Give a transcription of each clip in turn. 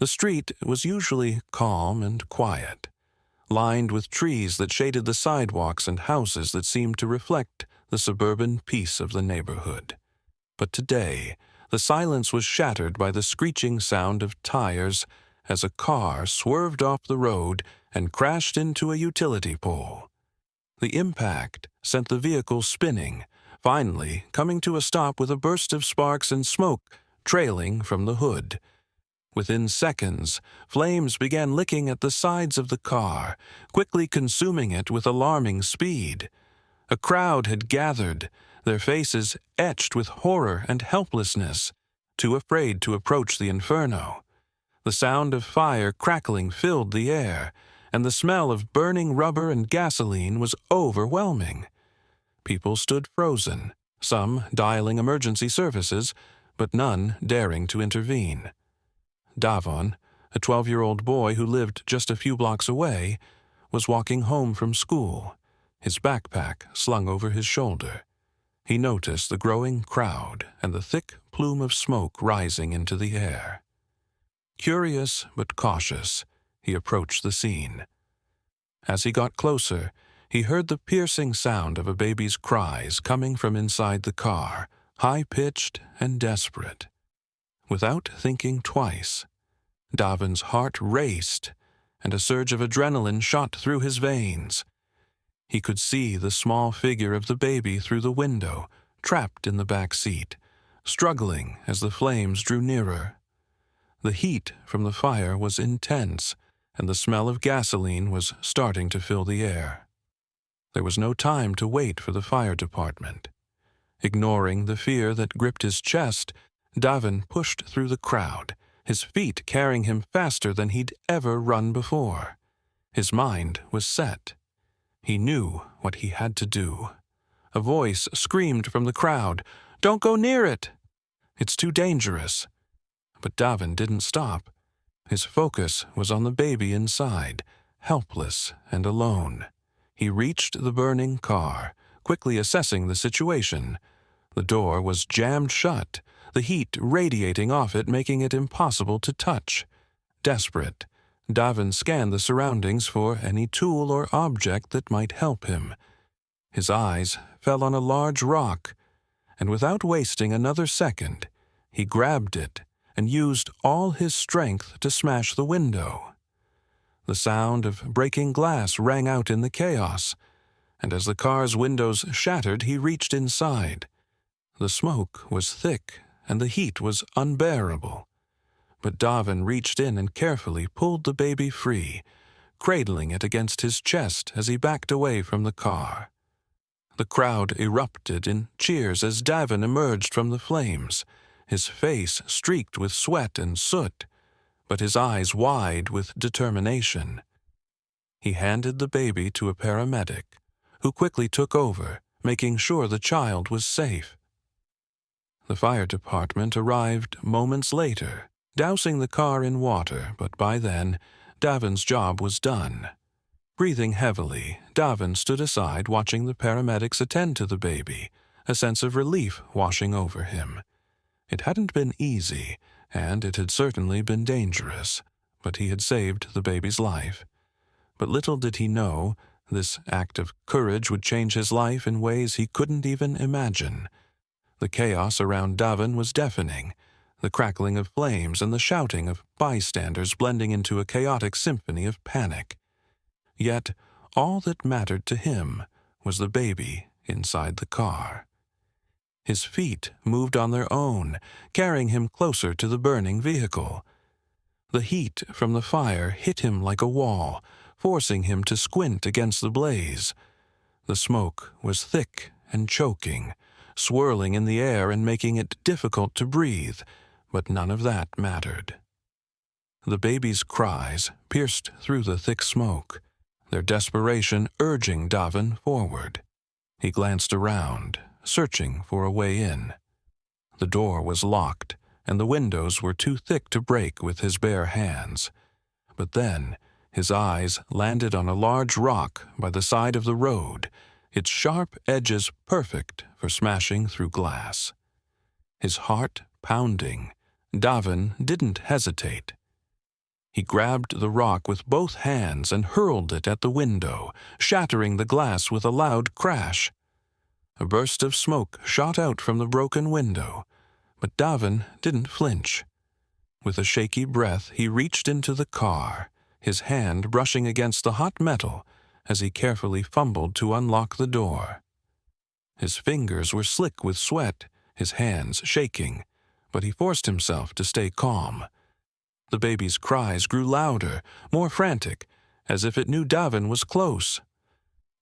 The street was usually calm and quiet, lined with trees that shaded the sidewalks and houses that seemed to reflect the suburban peace of the neighborhood. But today, the silence was shattered by the screeching sound of tires as a car swerved off the road and crashed into a utility pole. The impact sent the vehicle spinning, finally coming to a stop with a burst of sparks and smoke trailing from the hood. Within seconds, flames began licking at the sides of the car, quickly consuming it with alarming speed. A crowd had gathered, their faces etched with horror and helplessness, too afraid to approach the inferno. The sound of fire crackling filled the air, and the smell of burning rubber and gasoline was overwhelming. People stood frozen, some dialing emergency services, but none daring to intervene. Davon, a 12-year-old boy who lived just a few blocks away, was walking home from school, his backpack slung over his shoulder. He noticed the growing crowd and the thick plume of smoke rising into the air. Curious but cautious, he approached the scene. As he got closer, he heard the piercing sound of a baby's cries coming from inside the car, high-pitched and desperate. Without thinking twice, Davon's heart raced, and a surge of adrenaline shot through his veins. He could see the small figure of the baby through the window, trapped in the back seat, struggling as the flames drew nearer. The heat from the fire was intense, and the smell of gasoline was starting to fill the air. There was no time to wait for the fire department. Ignoring the fear that gripped his chest, Davon pushed through the crowd, his feet carrying him faster than he'd ever run before. His mind was set. He knew what he had to do. A voice screamed from the crowd, "Don't go near it! It's too dangerous." But Davon didn't stop. His focus was on the baby inside, helpless and alone. He reached the burning car, quickly assessing the situation. The door was jammed shut, the heat radiating off it, making it impossible to touch. Desperate, Davon scanned the surroundings for any tool or object that might help him. His eyes fell on a large rock, and without wasting another second, he grabbed it and used all his strength to smash the window. The sound of breaking glass rang out in the chaos, and as the car's windows shattered, he reached inside. The smoke was thick, and the heat was unbearable. But Davon reached in and carefully pulled the baby free, cradling it against his chest as he backed away from the car. The crowd erupted in cheers as Davon emerged from the flames, his face streaked with sweat and soot, but his eyes wide with determination. He handed the baby to a paramedic, who quickly took over, making sure the child was safe. The fire department arrived moments later, dousing the car in water, but by then, Davon's job was done. Breathing heavily, Davon stood aside watching the paramedics attend to the baby, a sense of relief washing over him. It hadn't been easy, and it had certainly been dangerous, but he had saved the baby's life. But little did he know, this act of courage would change his life in ways he couldn't even imagine. The chaos around Davon was deafening, the crackling of flames and the shouting of bystanders blending into a chaotic symphony of panic. Yet, all that mattered to him was the baby inside the car. His feet moved on their own, carrying him closer to the burning vehicle. The heat from the fire hit him like a wall, forcing him to squint against the blaze. The smoke was thick and choking, swirling in the air and making it difficult to breathe, but none of that mattered. The baby's cries pierced through the thick smoke, their desperation urging Davon forward. He glanced around, searching for a way in. The door was locked, and the windows were too thick to break with his bare hands. But then, his eyes landed on a large rock by the side of the road, its sharp edges perfect for smashing through glass. His heart pounding, Davon didn't hesitate. He grabbed the rock with both hands and hurled it at the window, shattering the glass with a loud crash. A burst of smoke shot out from the broken window, but Davin didn't flinch. With a shaky breath, he reached into the car, his hand brushing against the hot metal as he carefully fumbled to unlock the door. His fingers were slick with sweat, his hands shaking, but he forced himself to stay calm. The baby's cries grew louder, more frantic, as if it knew Davin was close.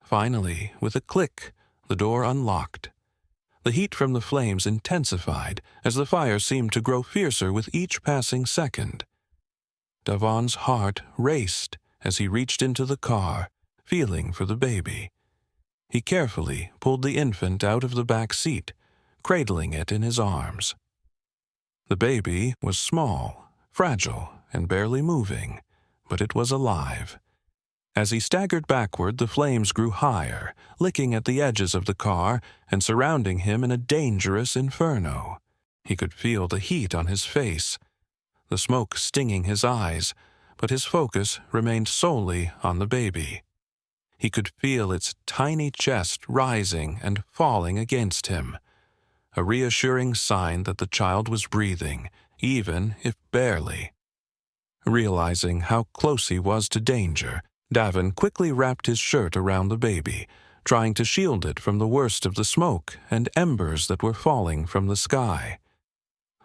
Finally, with a click, the door unlocked. The heat from the flames intensified as the fire seemed to grow fiercer with each passing second. Davon's heart raced as he reached into the car, feeling for the baby. He carefully pulled the infant out of the back seat, cradling it in his arms. The baby was small, fragile, and barely moving, but it was alive. As he staggered backward, the flames grew higher, licking at the edges of the car and surrounding him in a dangerous inferno. He could feel the heat on his face, the smoke stinging his eyes, but his focus remained solely on the baby. He could feel its tiny chest rising and falling against him, a reassuring sign that the child was breathing, even if barely. Realizing how close he was to danger, Davin quickly wrapped his shirt around the baby, trying to shield it from the worst of the smoke and embers that were falling from the sky.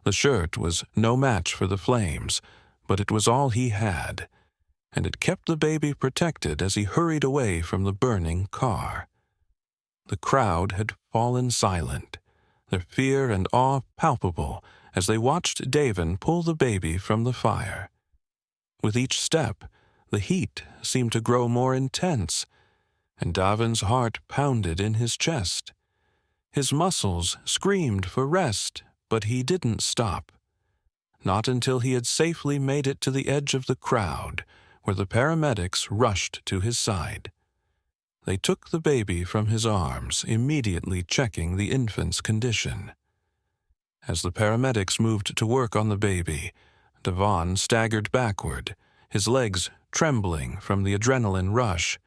The shirt was no match for the flames, but it was all he had, and it kept the baby protected as he hurried away from the burning car. The crowd had fallen silent, their fear and awe palpable as they watched Davin pull the baby from the fire. With each step, the heat seemed to grow more intense, and Davin's heart pounded in his chest. His muscles screamed for rest, but he didn't stop. Not until he had safely made it to the edge of the crowd, where the paramedics rushed to his side. They took the baby from his arms, immediately checking the infant's condition. As the paramedics moved to work on the baby, Davon staggered backward, his legs trembling from the adrenaline rush.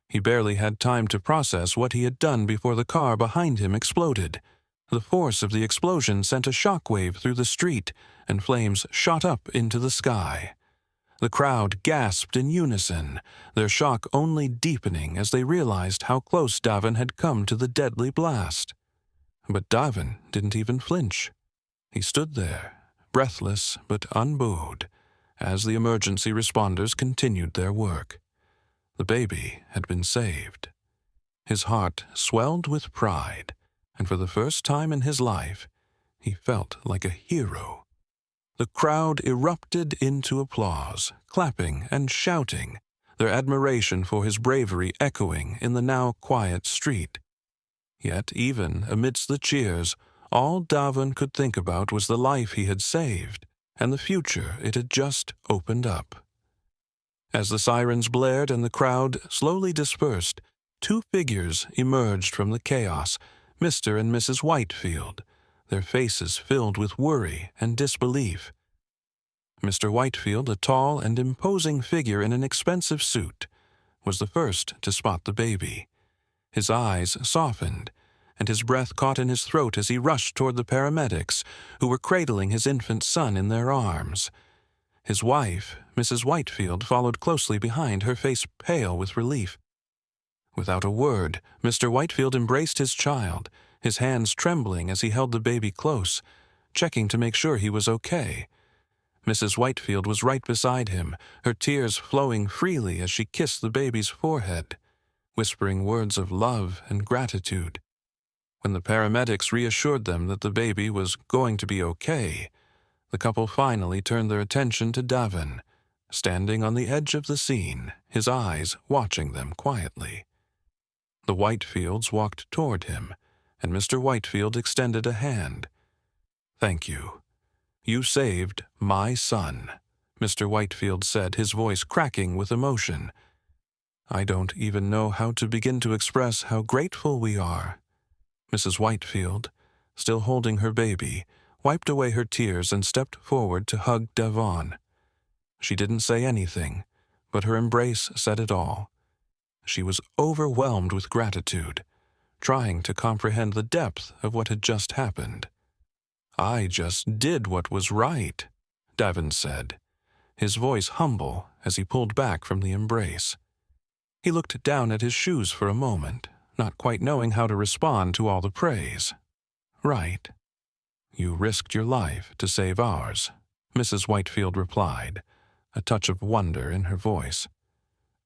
He barely had time to process what he had done before the car behind him exploded. The force of the explosion sent a shockwave through the street, and flames shot up into the sky. The crowd gasped in unison, their shock only deepening as they realized how close Davin had come to the deadly blast. But Davin didn't even flinch. He stood there, breathless but unbowed, as the emergency responders continued their work. The baby had been saved. His heart swelled with pride, and for the first time in his life, he felt like a hero. The crowd erupted into applause, clapping and shouting, their admiration for his bravery echoing in the now quiet street. Yet even amidst the cheers, all Davin could think about was the life he had saved and the future it had just opened up. As the sirens blared and the crowd slowly dispersed, two figures emerged from the chaos, Mr. and Mrs. Whitefield, their faces filled with worry and disbelief. Mr. Whitefield, a tall and imposing figure in an expensive suit, was the first to spot the baby. His eyes softened, and his breath caught in his throat as he rushed toward the paramedics, who were cradling his infant son in their arms. His wife, Mrs. Whitefield, followed closely behind, her face pale with relief. Without a word, Mr. Whitefield embraced his child, his hands trembling as he held the baby close, checking to make sure he was okay. Mrs. Whitefield was right beside him, her tears flowing freely as she kissed the baby's forehead, whispering words of love and gratitude. When the paramedics reassured them that the baby was going to be okay, the couple finally turned their attention to Davin, standing on the edge of the scene, his eyes watching them quietly. The Whitefields walked toward him, and Mr. Whitefield extended a hand. "Thank you. You saved my son," Mr. Whitefield said, his voice cracking with emotion. "I don't even know how to begin to express how grateful we are." Mrs. Whitefield, still holding her baby, wiped away her tears and stepped forward to hug Davon. She didn't say anything, but her embrace said it all. She was overwhelmed with gratitude, trying to comprehend the depth of what had just happened. "I just did what was right," Davin said, his voice humble as he pulled back from the embrace. He looked down at his shoes for a moment, not quite knowing how to respond to all the praise. "Right. You risked your life to save ours," Mrs. Whitefield replied, a touch of wonder in her voice.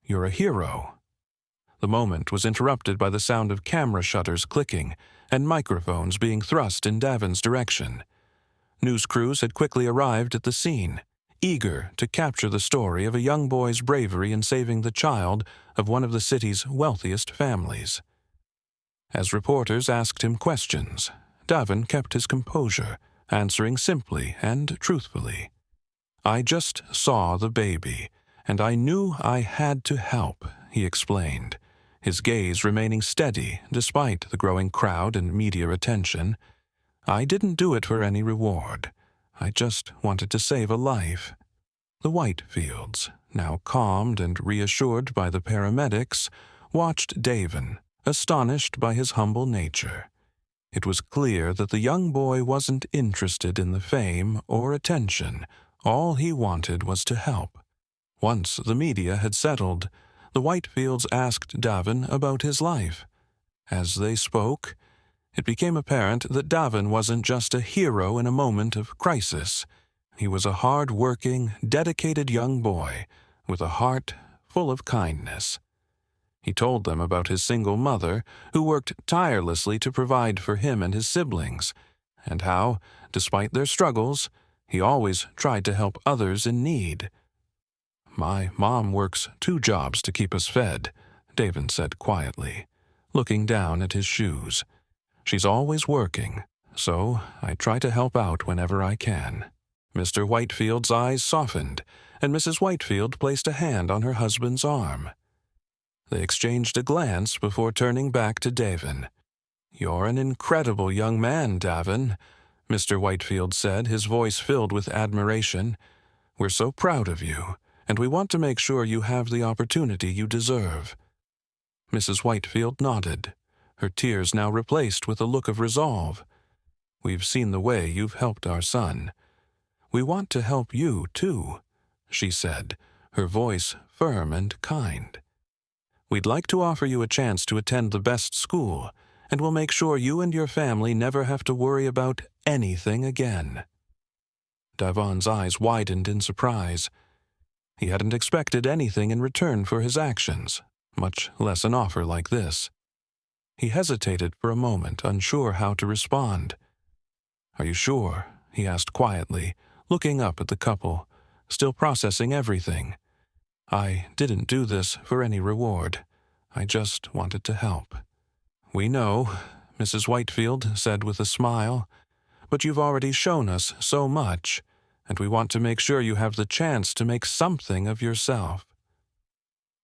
"You're a hero." The moment was interrupted by the sound of camera shutters clicking and microphones being thrust in Davin's direction. News crews had quickly arrived at the scene, eager to capture the story of a young boy's bravery in saving the child of one of the city's wealthiest families. As reporters asked him questions, Davin kept his composure, answering simply and truthfully. "I just saw the baby, and I knew I had to help," he explained, his gaze remaining steady despite the growing crowd and media attention. "I didn't do it for any reward. I just wanted to save a life." The Whitefields, now calmed and reassured by the paramedics, watched Davin, astonished by his humble nature. It was clear that the young boy wasn't interested in the fame or attention. All he wanted was to help. Once the media had settled, the Whitefields asked Davin about his life. As they spoke, it became apparent that Davin wasn't just a hero in a moment of crisis. He was a hard-working, dedicated young boy with a heart full of kindness. He told them about his single mother, who worked tirelessly to provide for him and his siblings, and how, despite their struggles, he always tried to help others in need. "My mom works 2 jobs to keep us fed," Davin said quietly, looking down at his shoes. "She's always working, so I try to help out whenever I can." Mr. Whitefield's eyes softened, and Mrs. Whitefield placed a hand on her husband's arm. They exchanged a glance before turning back to Davin. "You're an incredible young man, Davin," Mr. Whitefield said, his voice filled with admiration. "We're so proud of you, and we want to make sure you have the opportunity you deserve." Mrs. Whitefield nodded, her tears now replaced with a look of resolve. "We've seen the way you've helped our son. We want to help you, too," she said, her voice firm and kind. "We'd like to offer you a chance to attend the best school, and we'll make sure you and your family never have to worry about anything again." Davin's eyes widened in surprise. He hadn't expected anything in return for his actions, much less an offer like this. He hesitated for a moment, unsure how to respond. "Are you sure?" he asked quietly, looking up at the couple, still processing everything. "I didn't do this for any reward. I just wanted to help." "We know," Mrs. Whitefield said with a smile, "but you've already shown us so much, and we want to make sure you have the chance to make something of yourself."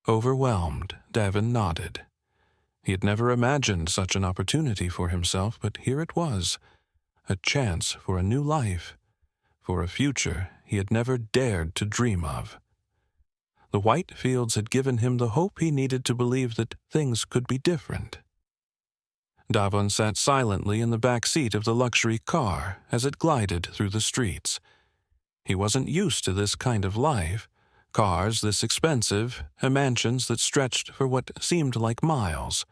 Overwhelmed, Davin nodded. He had never imagined such an opportunity for himself, but here it was, a chance for a new life, for a future he had never dared to dream of. The Whitefields had given him the hope he needed to believe that things could be different. Davin sat silently in the back seat of the luxury car as it glided through the streets. He wasn't used to this kind of life, cars this expensive, and mansions that stretched for what seemed like miles.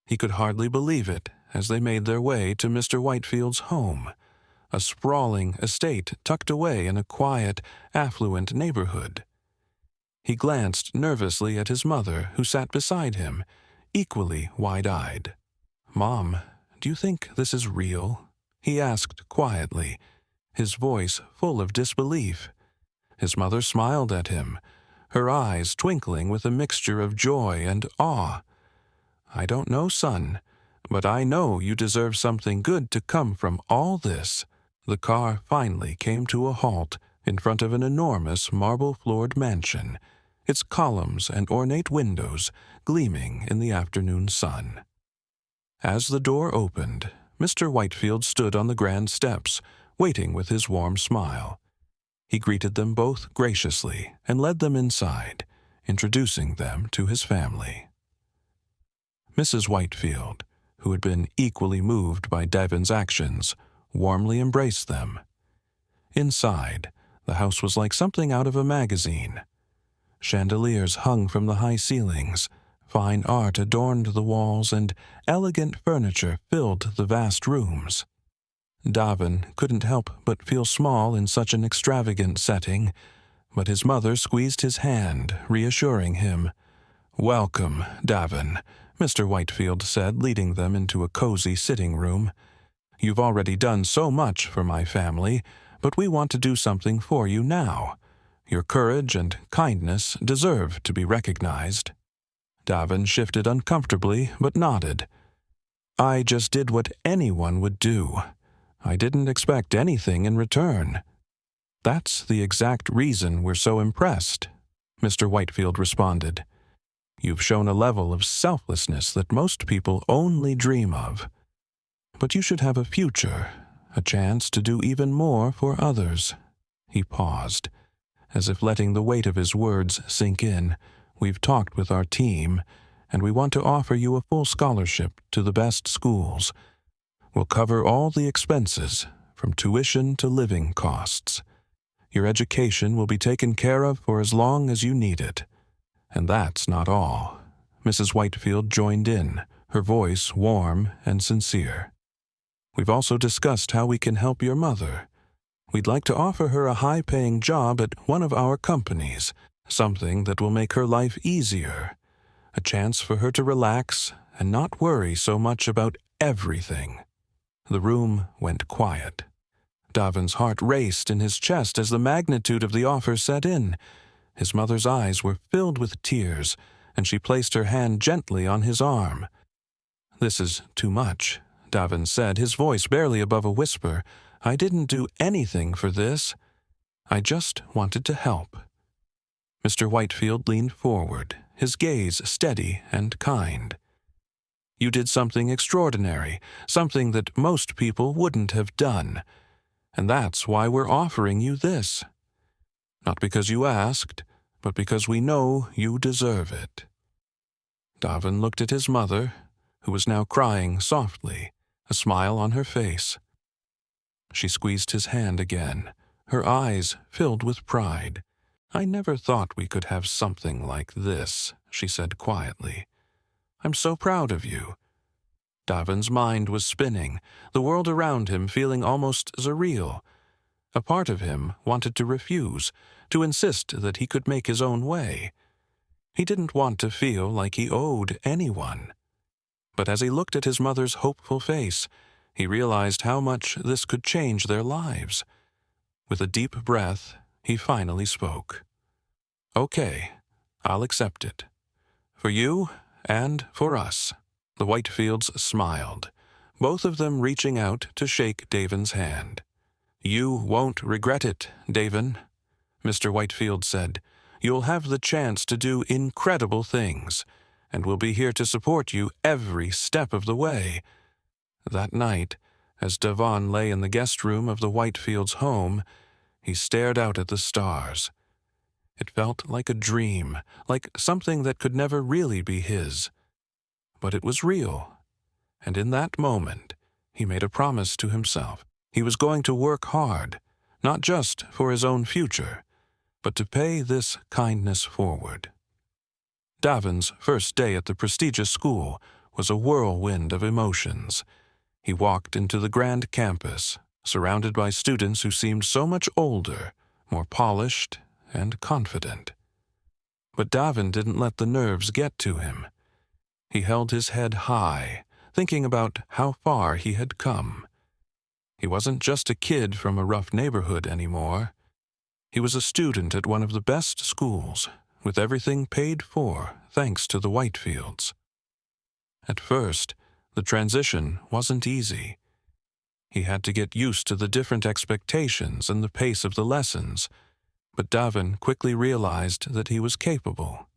He could hardly believe it as they made their way to Mr. Whitefield's home, a sprawling estate tucked away in a quiet, affluent neighborhood. He glanced nervously at his mother, who sat beside him, equally wide-eyed. "Mom, do you think this is real?" he asked quietly, his voice full of disbelief. His mother smiled at him, her eyes twinkling with a mixture of joy and awe. "I don't know, son, but I know you deserve something good to come from all this." The car finally came to a halt in front of an enormous marble-floored mansion, its columns and ornate windows gleaming in the afternoon sun. As the door opened, Mr. Whitefield stood on the grand steps, waiting with his warm smile. He greeted them both graciously and led them inside, introducing them to his family. Mrs. Whitefield, who had been equally moved by Davin's actions, warmly embraced them. Inside, the house was like something out of a magazine. Chandeliers hung from the high ceilings, fine art adorned the walls, and elegant furniture filled the vast rooms. Davin couldn't help but feel small in such an extravagant setting, but his mother squeezed his hand, reassuring him. "Welcome, Davin," Mr. Whitefield said, leading them into a cozy sitting room. "You've already done so much for my family, but we want to do something for you now. Your courage and kindness deserve to be recognized." Davin shifted uncomfortably, but nodded. "I just did what anyone would do. I didn't expect anything in return." "That's the exact reason we're so impressed," Mr. Whitefield responded. "You've shown a level of selflessness that most people only dream of. But you should have a future, a chance to do even more for others." He paused, as if letting the weight of his words sink in. "We've talked with our team, and we want to offer you a full scholarship to the best schools. We'll cover all the expenses, from tuition to living costs. Your education will be taken care of for as long as you need it. And that's not all." Mrs. Whitefield joined in, her voice warm and sincere. "We've also discussed how we can help your mother. We'd like to offer her a high-paying job at one of our companies, something that will make her life easier, a chance for her to relax and not worry so much about everything." The room went quiet. Davin's heart raced in his chest as the magnitude of the offer set in. His mother's eyes were filled with tears, and she placed her hand gently on his arm. "This is too much," Davin said, his voice barely above a whisper. "I didn't do anything for this. I just wanted to help." Mr. Whitefield leaned forward, his gaze steady and kind. "You did something extraordinary, something that most people wouldn't have done. And that's why we're offering you this. Not because you asked, but because we know you deserve it." Davin looked at his mother, who was now crying softly, a smile on her face. She squeezed his hand again, her eyes filled with pride. "I never thought we could have something like this," she said quietly. "I'm so proud of you." Davin's mind was spinning, the world around him feeling almost surreal. A part of him wanted to refuse, to insist that he could make his own way. He didn't want to feel like he owed anyone. But as he looked at his mother's hopeful face, he realized how much this could change their lives. With a deep breath, he finally spoke. "Okay, I'll accept it. For you and for us." The Whitefields smiled, both of them reaching out to shake Davin's hand. "You won't regret it, Davin," Mr. Whitefield said. "You'll have the chance to do incredible things, and we'll be here to support you every step of the way." That night, as Davin lay in the guest room of the Whitefields' home, he stared out at the stars. It felt like a dream, like something that could never really be his. But it was real, and in that moment, he made a promise to himself. He was going to work hard, not just for his own future, but to pay this kindness forward. Davin's first day at the prestigious school was a whirlwind of emotions. He walked into the grand campus, surrounded by students who seemed so much older, more polished, and confident. But Davin didn't let the nerves get to him. He held his head high, thinking about how far he had come. He wasn't just a kid from a rough neighborhood anymore. He was a student at one of the best schools, with everything paid for thanks to the Whitefields. At first, the transition wasn't easy. He had to get used to the different expectations and the pace of the lessons, but Davin quickly realized that he was capable.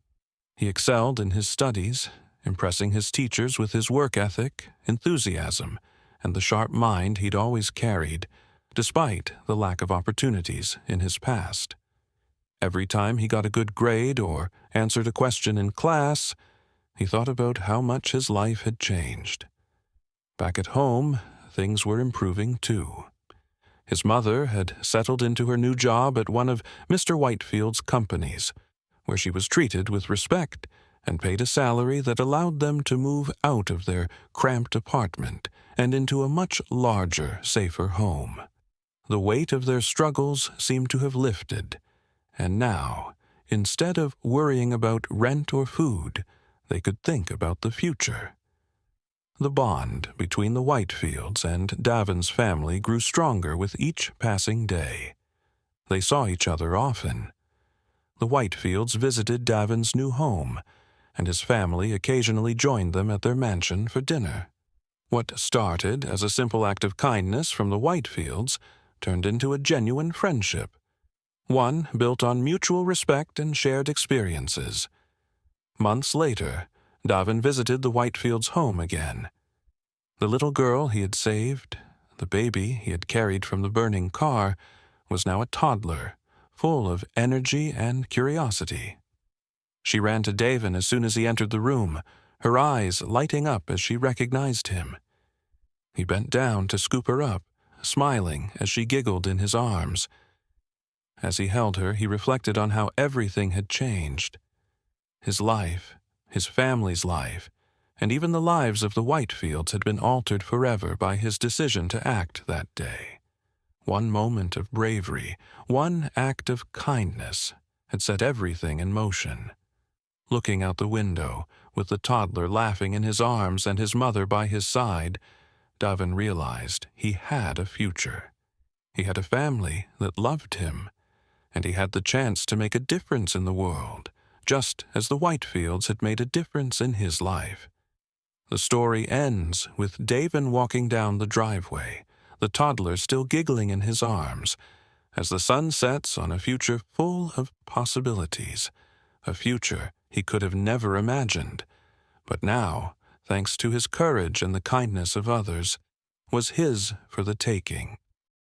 He excelled in his studies, impressing his teachers with his work ethic, enthusiasm, and the sharp mind he'd always carried. despite the lack of opportunities in his past. Every time he got a good grade or answered a question in class, he thought about how much his life had changed. Back at home, things were improving too. His mother had settled into her new job at one of Mr. Whitefield's companies, where she was treated with respect and paid a salary that allowed them to move out of their cramped apartment and into a much larger, safer home. The weight of their struggles seemed to have lifted, and now, instead of worrying about rent or food, they could think about the future. The bond between the Whitefields and Davin's family grew stronger with each passing day. They saw each other often. The Whitefields visited Davin's new home, and his family occasionally joined them at their mansion for dinner. What started as a simple act of kindness from the Whitefields turned into a genuine friendship, one built on mutual respect and shared experiences. Months later, Davin visited the Whitefields' home again. The little girl he had saved, the baby he had carried from the burning car, was now a toddler, full of energy and curiosity. She ran to Davin as soon as he entered the room, her eyes lighting up as she recognized him. He bent down to scoop her up, smiling as she giggled in his arms. As he held her, he reflected on how everything had changed. His life, his family's life, and even the lives of the Whitefields had been altered forever by his decision to act that day. One moment of bravery, one act of kindness, had set everything in motion. Looking out the window, with the toddler laughing in his arms and his mother by his side, Davin realized he had a future. He had a family that loved him, and he had the chance to make a difference in the world, just as the Whitefields had made a difference in his life. The story ends with Davin walking down the driveway, the toddler still giggling in his arms, as the sun sets on a future full of possibilities, a future he could have never imagined, but now, thanks to his courage and the kindness of others, was his for the taking.